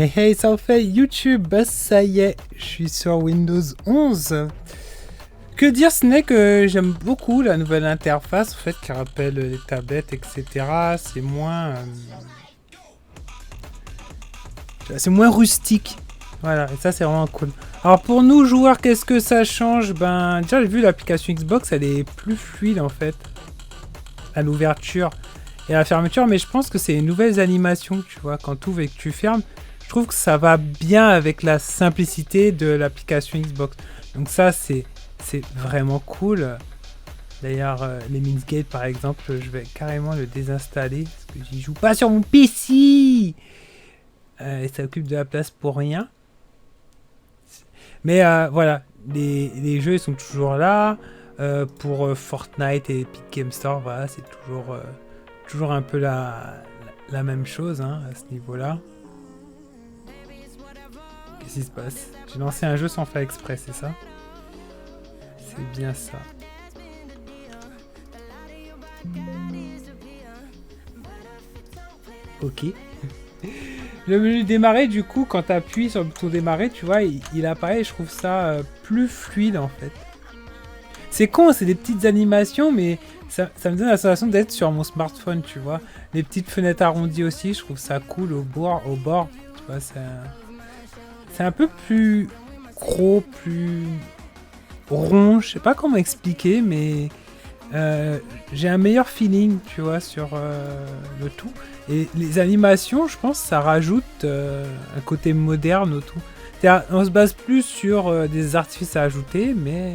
Hey hey, ça en fait YouTube, bah ça y est, je suis sur Windows 11. Que dire, ce n'est que j'aime beaucoup la nouvelle interface, en fait, qui rappelle les tablettes, etc. C'est moins rustique. Voilà, et ça c'est vraiment cool. Alors pour nous joueurs, qu'est-ce que ça change? Ben déjà j'ai vu l'application Xbox, elle est plus fluide en fait. À l'ouverture et à la fermeture, mais je pense que c'est les nouvelles animations, tu vois, quand tu ouvres et que tu fermes. Je trouve que ça va bien avec la simplicité de l'application Xbox. Donc ça c'est vraiment cool. D'ailleurs, les Minsgate par exemple, je vais carrément le désinstaller parce que j'y joue pas sur mon PC. Et ça occupe de la place pour rien. Mais voilà, les jeux ils sont toujours là. Pour Fortnite et Epic Game Store, voilà, c'est toujours un peu la même chose hein, à ce niveau-là. Qu'est-ce qui se passe? J'ai lancé un jeu sans faire exprès, c'est ça? C'est bien ça. Ok. Le menu démarrer, du coup, quand tu appuies sur le bouton démarrer, tu vois, il apparaît et je trouve ça plus fluide en fait. C'est con, c'est des petites animations, mais ça me donne la sensation d'être sur mon smartphone, tu vois. Les petites fenêtres arrondies aussi, je trouve ça cool au bord, tu vois, c'est un peu plus gros, plus rond, je sais pas comment expliquer, mais j'ai un meilleur feeling, tu vois, sur le tout. Et les animations, je pense, ça rajoute un côté moderne au tout. C'est-à-dire, on se base plus sur des artifices à ajouter, mais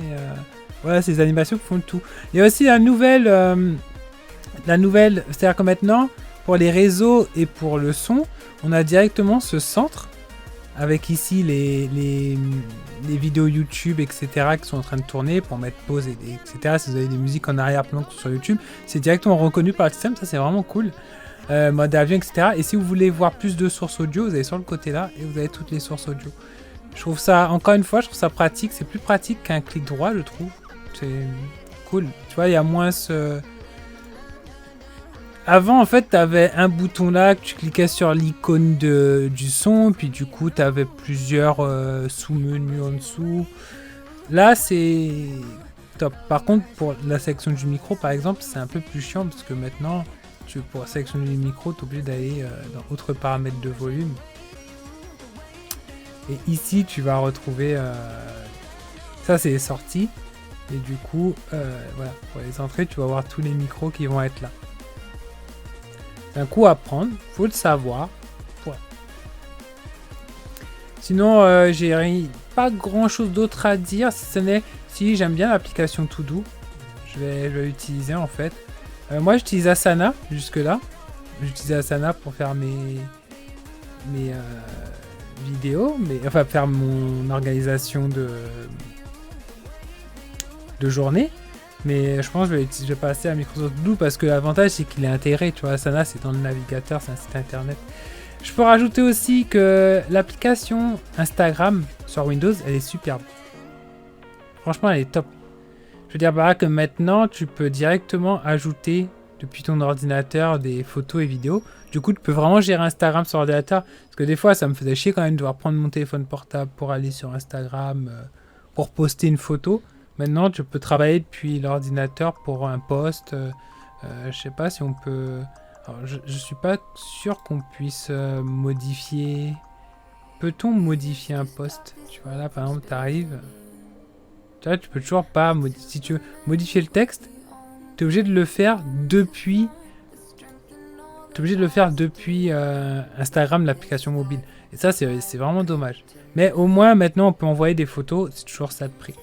voilà, ces animations font le tout. Il y a aussi la nouvelle, c'est-à-dire que maintenant, pour les réseaux et pour le son, on a directement ce centre, avec ici les vidéos YouTube, etc., qui sont en train de tourner pour mettre pause, etc. Si vous avez des musiques en arrière-plan sur YouTube, c'est directement reconnu par le système, ça c'est vraiment cool. Mode avion, etc. Et si vous voulez voir plus de sources audio, vous allez sur le côté là, et vous avez toutes les sources audio. Je trouve ça, encore une fois, je trouve ça pratique, c'est plus pratique qu'un clic droit, je trouve. C'est cool. Tu vois, il y a moins ce... Avant, en fait, tu avais un bouton là, que tu cliquais sur l'icône du son, puis du coup, tu avais plusieurs sous-menus en dessous. Là, c'est top. Par contre, pour la sélection du micro, par exemple, c'est un peu plus chiant, parce que maintenant, pour sélectionner les micros, tu es obligé d'aller dans autres paramètres de volume. Et ici, tu vas retrouver... ça, c'est les sorties. Et du coup, voilà, pour les entrées, tu vas voir tous les micros qui vont être là. C'est un coup à prendre, faut le savoir. Voilà. Sinon, j'ai pas grand chose d'autre à dire. Si j'aime bien l'application To-Do, je vais l'utiliser en fait. Moi, j'utilise Asana jusque là. J'utilise Asana pour faire mes vidéos, enfin faire mon organisation de journée. Mais je pense que je vais passer à Microsoft Blue parce que l'avantage c'est qu'il est intégré, tu vois, Asana c'est dans le navigateur, c'est un site internet. Je peux rajouter aussi que l'application Instagram sur Windows, elle est superbe. Franchement, elle est top. Je veux dire par là que maintenant, tu peux directement ajouter depuis ton ordinateur des photos et vidéos. Du coup, tu peux vraiment gérer Instagram sur ordinateur. Parce que des fois, ça me faisait chier quand même de devoir prendre mon téléphone portable pour aller sur Instagram, pour poster une photo. Maintenant, tu peux travailler depuis l'ordinateur pour un post. Je sais pas si on peut... Alors, je suis pas sûr qu'on puisse modifier... Peut-on modifier un post? Tu vois, là, par exemple, t'arrives... Tu vois, tu peux toujours pas... Si tu veux modifier le texte, t'es obligé de le faire depuis... Instagram, l'application mobile. Et ça, c'est vraiment dommage. Mais au moins, maintenant, on peut envoyer des photos. C'est toujours ça de prix.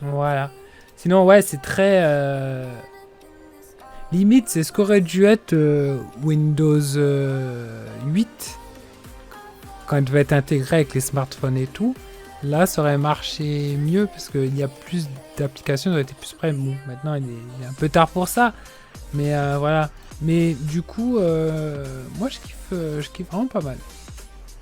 Voilà. Sinon, ouais, c'est très... Limite, c'est ce qu'aurait dû être Windows 8. Quand il devait être intégré avec les smartphones et tout. Là, ça aurait marché mieux parce qu'il y a plus d'applications, ça aurait été plus près. Bon, maintenant, il est un peu tard pour ça. Mais voilà. Mais du coup, moi, je kiffe vraiment pas mal.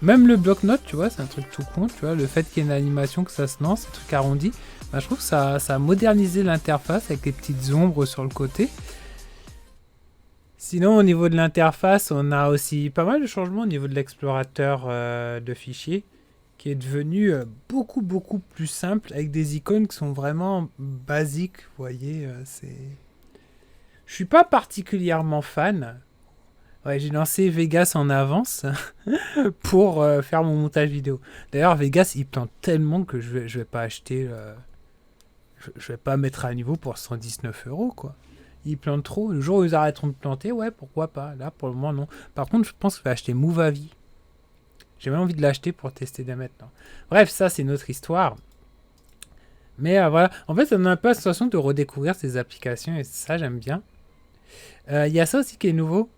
Même le bloc-notes, tu vois, c'est un truc tout con, tu vois. Le fait qu'il y ait une animation, que ça se lance, un truc arrondi. Bah, je trouve que ça a modernisé l'interface avec les petites ombres sur le côté. Sinon, au niveau de l'interface, on a aussi pas mal de changements au niveau de l'explorateur de fichiers, qui est devenu beaucoup plus simple, avec des icônes qui sont vraiment basiques. Vous voyez, c'est... Je suis pas particulièrement fan. Ouais, j'ai lancé Vegas en avance pour faire mon montage vidéo. D'ailleurs, Vegas, il plante tellement que je vais pas acheter... je vais pas mettre à niveau pour 119 €, quoi. Ils plantent trop. Le jour où ils arrêteront de planter, ouais, pourquoi pas. Là, pour le moment, non. Par contre, je pense que je vais acheter Movavi. J'ai même envie de l'acheter pour tester dès maintenant. Bref, ça, c'est une autre histoire. Mais voilà. En fait, ça donne un peu la sensation de redécouvrir ces applications et ça, j'aime bien. Il y a ça aussi qui est nouveau.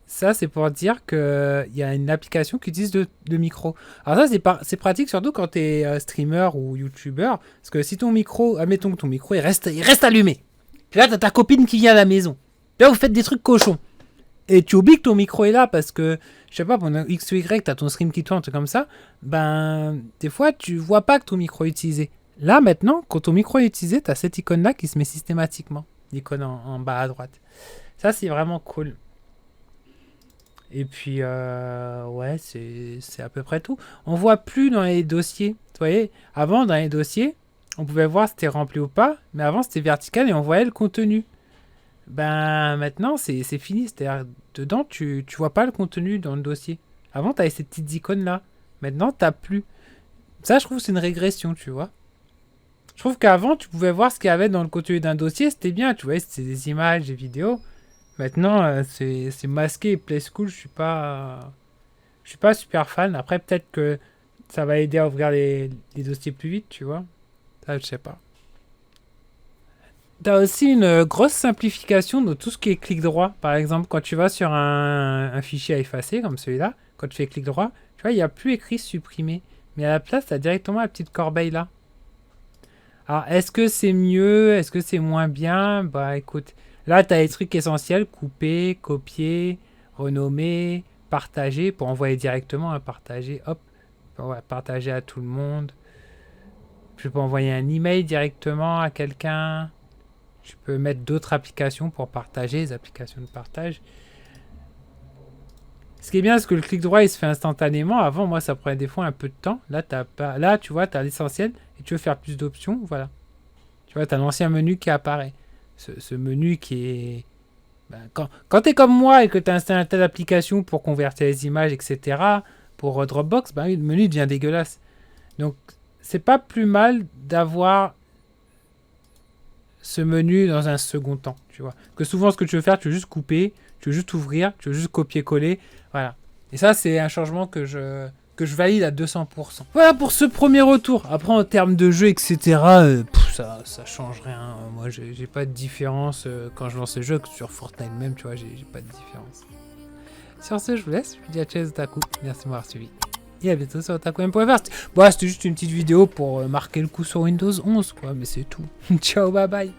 Ça, c'est pour dire qu'il y a une application qui utilise de micro. Alors ça, c'est pratique surtout quand tu es streamer ou YouTuber. Parce que si ton micro, admettons que ton micro, il reste allumé. Puis là, t'as ta copine qui vient à la maison. Puis là, vous faites des trucs cochons. Et tu oublies que ton micro est là parce que, je sais pas, pendant X ou Y, t'as ton stream qui tourne, un truc comme ça. Ben, des fois, tu vois pas que ton micro est utilisé. Là, maintenant, quand ton micro est utilisé, t'as cette icône-là qui se met systématiquement. L'icône en bas à droite. Ça, c'est vraiment cool. Et puis, ouais, c'est à peu près tout. On voit plus dans les dossiers. Vous voyez, avant, dans les dossiers, on pouvait voir si c'était rempli ou pas. Mais avant, c'était vertical et on voyait le contenu. Ben, maintenant, c'est fini. C'est-à-dire, dedans, tu vois pas le contenu dans le dossier. Avant, tu avais ces petites icônes-là. Maintenant, t'as plus. Ça, je trouve que c'est une régression, tu vois. Je trouve qu'avant, tu pouvais voir ce qu'il y avait dans le contenu d'un dossier. C'était bien, tu vois. C'était des images, des vidéos. Maintenant, c'est masqué et Play School, je suis pas super fan. Après, peut-être que ça va aider à ouvrir les dossiers plus vite, tu vois. Ça, je sais pas. T'as aussi une grosse simplification de tout ce qui est clic droit. Par exemple, quand tu vas sur un fichier à effacer, comme celui-là, quand tu fais clic droit, tu vois, il n'y a plus écrit supprimer. Mais à la place, tu as directement la petite corbeille là. Alors, est-ce que c'est mieux? Est-ce que c'est moins bien? Bah, écoute, là, tu as les trucs essentiels, couper, copier, renommer, partager, pour envoyer directement, partager, hop, ouais, partager à tout le monde. Je peux envoyer un email directement à quelqu'un. Je peux mettre d'autres applications pour partager, les applications de partage. Ce qui est bien, c'est que le clic droit, il se fait instantanément. Avant, moi, ça prenait des fois un peu de temps. Là, là tu vois, tu as l'essentiel et tu veux faire plus d'options. Voilà. Tu vois, tu as l'ancien menu qui apparaît. Ce menu qui est... Ben, quand tu es comme moi et que tu as installé telle application pour convertir les images, etc., pour Dropbox, ben, le menu devient dégueulasse. Donc, c'est pas plus mal d'avoir ce menu dans un second temps, tu vois. Que souvent, ce que tu veux faire, tu veux juste couper, tu veux juste ouvrir, tu veux juste copier-coller, voilà. Et ça, c'est un changement que je valide à 200%. Voilà pour ce premier retour. Après, en termes de jeu, etc., ça change rien. Moi, j'ai pas de différence quand je lance le jeu, que sur Fortnite même, tu vois, j'ai pas de différence. Sur ce, je vous laisse. Je vous dis à Chase Otaku. Merci de m'avoir suivi. Et à bientôt sur otaku.fr. Bon, c'était juste une petite vidéo pour marquer le coup sur Windows 11, quoi, mais c'est tout. Ciao, bye bye.